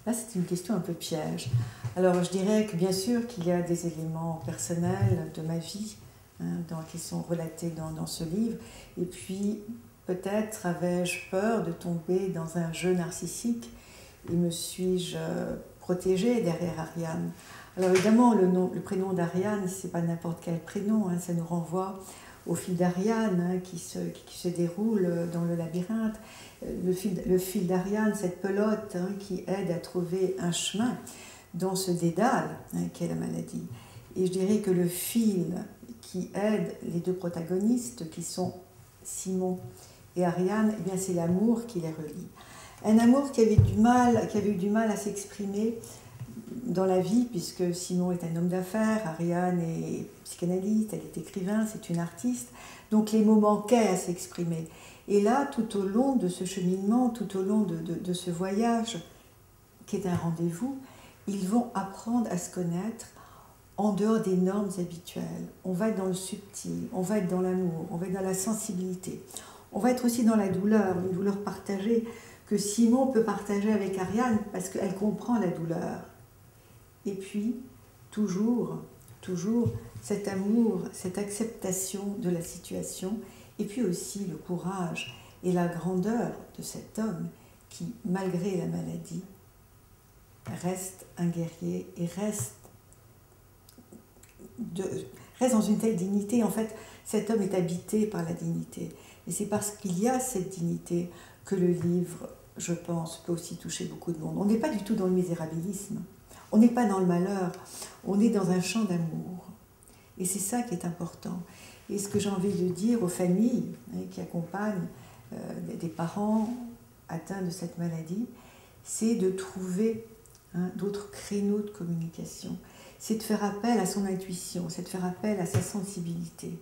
Là, c'est une question un peu piège. Alors, je dirais que bien sûr qu'il y a des éléments personnels de ma vie qui sont relatés dans ce livre. Et puis, peut-être avais-je peur de tomber dans un jeu narcissique et me suis-je protégée derrière Ariane. Alors évidemment, le prénom d'Ariane, c'est pas n'importe quel prénom, ça nous renvoie au fil d'Ariane qui se déroule dans le labyrinthe. Le fil d'Ariane, cette pelote qui aide à trouver un chemin dans ce dédale qu'est la maladie. Et je dirais que le fil qui aide les deux protagonistes, qui sont Simon et Ariane, eh bien c'est l'amour qui les relie. Un amour qui avait eu du mal à s'exprimer dans la vie, puisque Simon est un homme d'affaires, Ariane est psychanalyste, elle est écrivain, c'est une artiste, donc les mots manquaient à s'exprimer. Et là, tout au long de ce cheminement, tout au long de ce voyage, qui est un rendez-vous, ils vont apprendre à se connaître en dehors des normes habituelles. On va être dans le subtil, on va être dans l'amour, on va être dans la sensibilité. On va être aussi dans la douleur, une douleur partagée que Simon peut partager avec Ariane parce qu'elle comprend la douleur. Et puis, toujours cet amour, cette acceptation de la situation, et puis aussi le courage et la grandeur de cet homme qui, malgré la maladie, reste un guerrier et reste dans une telle dignité. En fait, cet homme est habité par la dignité. Et c'est parce qu'il y a cette dignité que le livre, je pense, peut aussi toucher beaucoup de monde. On n'est pas du tout dans le misérabilisme. On n'est pas dans le malheur. On est dans un champ d'amour. Et c'est ça qui est important. Et ce que j'ai envie de dire aux familles qui accompagnent des parents atteints de cette maladie, c'est de trouver d'autres créneaux de communication. C'est de faire appel à son intuition, c'est de faire appel à sa sensibilité.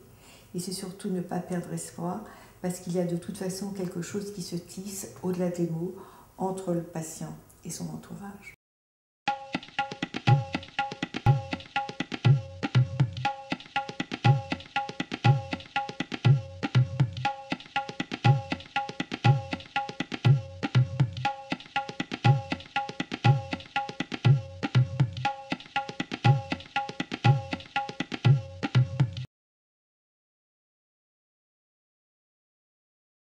Et c'est surtout ne pas perdre espoir, parce qu'il y a de toute façon quelque chose qui se tisse au-delà des mots entre le patient et son entourage.